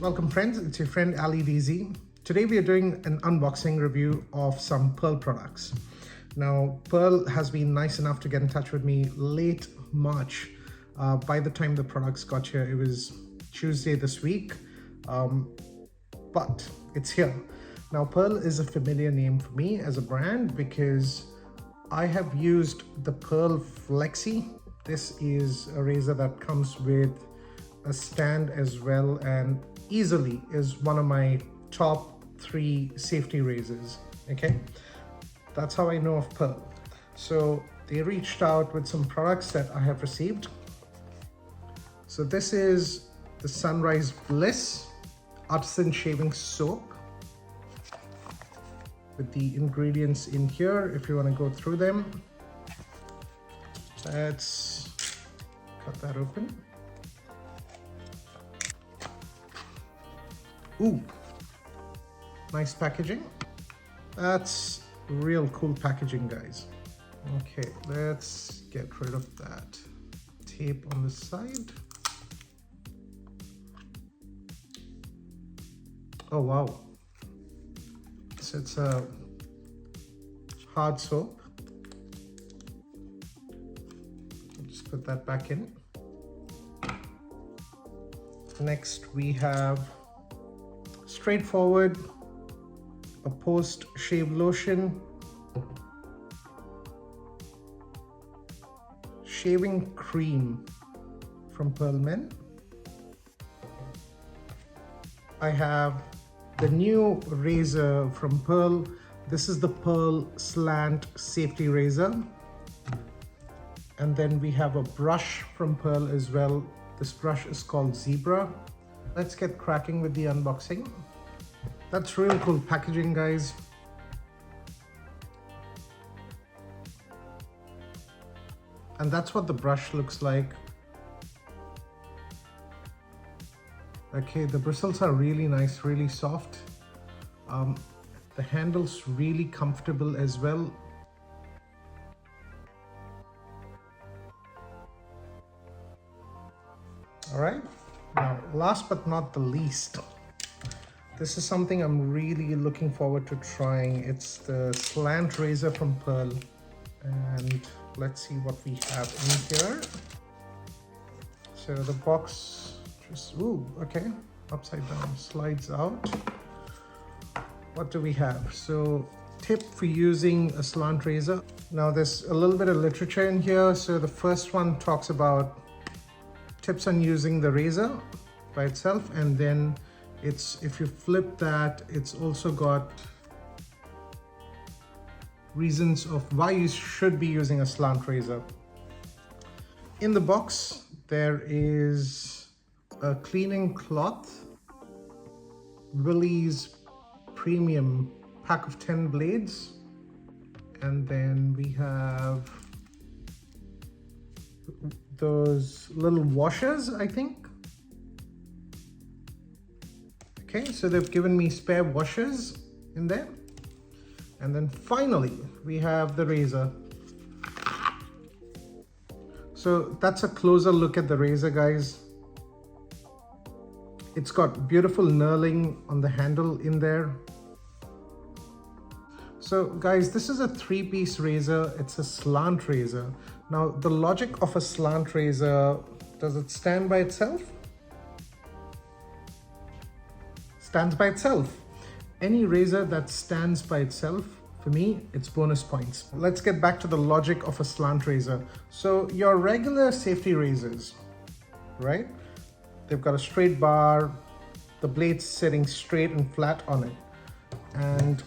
Welcome friends, it's your friend Ali DZ. Today we are doing an unboxing review of some Pearl products. Now Pearl has been nice enough to get in touch with me late March. By the time the products got here, it was Tuesday this week, but it's here. Now Pearl is a familiar name for me as a brand because I have used the Pearl Flexi. This is a razor that comes with a stand as well and easily is one of my top 3 safety razors. Okay, that's how I know of Pearl. So they reached out with some products that I have received. So this is the Sunrise Bliss Artisan Shaving Soap with the ingredients in here if you want to go through them. Let's cut that open. Ooh, nice packaging. That's real cool packaging, guys. Okay, let's get rid of that tape on the side. Oh wow, so it's a hard soap. I'll just put that back in. Next we have straightforward, a post-shave lotion, shaving cream from Pearl Men. I have the new razor from Pearl. This is the Pearl Slant Safety Razor. And then we have a brush from Pearl as well. This brush is called Zebra. Let's get cracking with the unboxing. That's real cool packaging, guys. And that's what the brush looks like. Okay, the bristles are really nice, really soft. The handle's really comfortable as well. All right, now last but not the least, this is something I'm really looking forward to trying. It's the Slant razor from Pearl, and let's see what we have in here. So the box just, ooh, okay, upside down, slides out. What do we have? So tip for using a slant razor. Now there's a little bit of literature in here. So the first one talks about tips on using the razor by itself, and then if you flip that, it's also got reasons of why you should be using a slant razor. In the box there is a cleaning cloth, Willie's Premium pack of 10 blades, and then we have those little washers, I think. Okay, so they've given me spare washers in there. And then finally, we have the razor. So that's a closer look at the razor, guys. It's got beautiful knurling on the handle in there. So guys, this is a 3-piece razor. It's a slant razor. Now, the logic of a slant razor, does it stand by itself? Stands by itself. Any razor that stands by itself, for me, it's bonus points. Let's get back to the logic of a slant razor. So your regular safety razors, right? They've got a straight bar, the blade's sitting straight and flat on it. And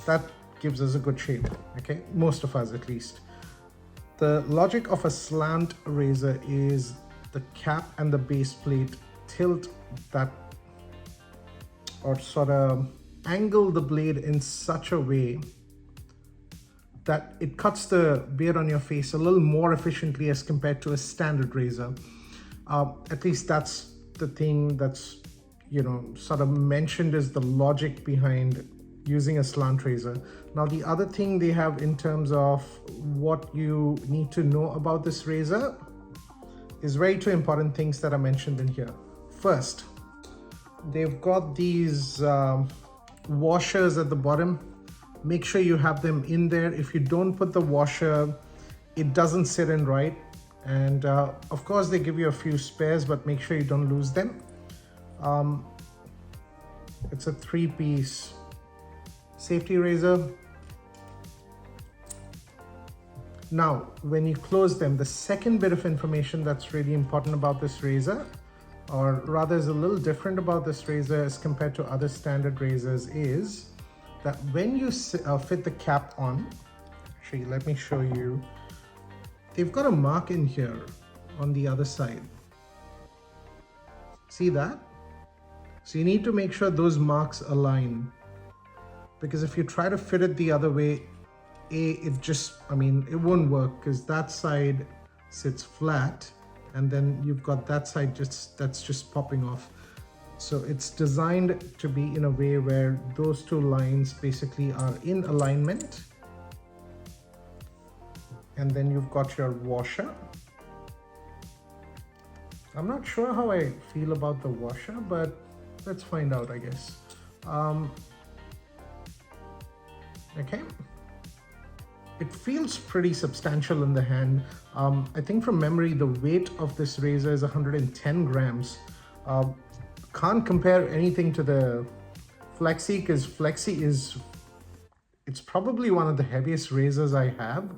that gives us a good shape, okay? Most of us at least. The logic of a slant razor is the cap and the base plate tilt that, or sort of angle the blade in such a way that it cuts the beard on your face a little more efficiently as compared to a standard razor. At least that's the thing that's, you know, sort of mentioned as the logic behind using a slant razor. Now the other thing they have in terms of what you need to know about this razor is very 2 important things that are mentioned in here. First, They've got these washers at the bottom. Make sure you have them in there. If you don't put the washer, it doesn't sit in right. And of course they give you a few spares, but make sure you don't lose them. It's a 3-piece safety razor. Now, when you close them, the second bit of information that's really important about this razor, or rather is a little different about this razor as compared to other standard razors, is that when you fit the cap on, actually let me show you, they've got a mark in here on the other side. See that? So you need to make sure those marks align, because if you try to fit it the other way, it won't work, because that side sits flat and then you've got that side that's just popping off. So it's designed to be in a way where those two lines basically are in alignment. And then you've got your washer. I'm not sure how I feel about the washer, but let's find out, I guess. Okay. It feels pretty substantial in the hand. I think from memory, the weight of this razor is 110 grams. Can't compare anything to the Flexi, because Flexi it's probably one of the heaviest razors I have.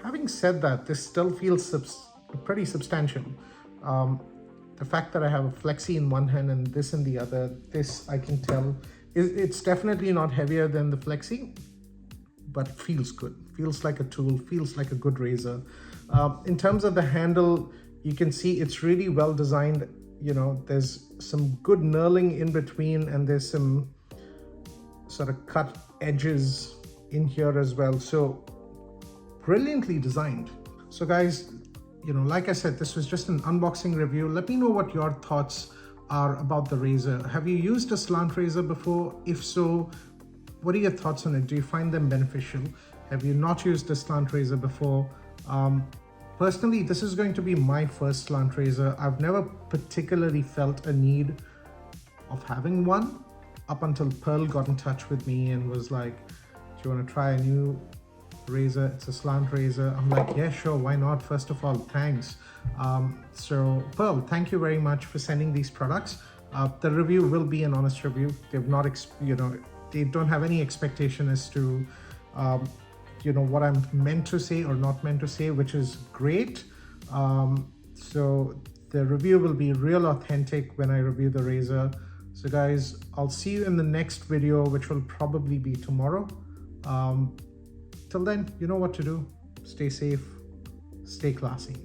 Having said that, this still feels pretty substantial. The fact that I have a Flexi in one hand and this in the other, this I can tell, it's definitely not heavier than the Flexi, but it feels good. Feels like a tool, feels like a good razor. In terms of the handle, you can see it's really well designed. You know, there's some good knurling in between, and there's some sort of cut edges in here as well. So brilliantly designed. So guys, you know, like I said, this was just an unboxing review. Let me know what your thoughts are about the razor. Have you used a slant razor before? If so, what are your thoughts on it? Do you find them beneficial? Have you not used a slant razor before? Personally, this is going to be my first slant razor. I've never particularly felt a need of having one up until Pearl got in touch with me and was like, do you want to try a new razor? It's a slant razor. I'm like, yeah, sure, why not? First of all, thanks. So Pearl, thank you very much for sending these products. The review will be an honest review. They've not, they don't have any expectation as to what I'm meant to say or not meant to say, which is great. So the review will be real authentic when I review the razor. So guys, I'll see you in the next video, which will probably be tomorrow. Till then, you know what to do. Stay safe, stay classy.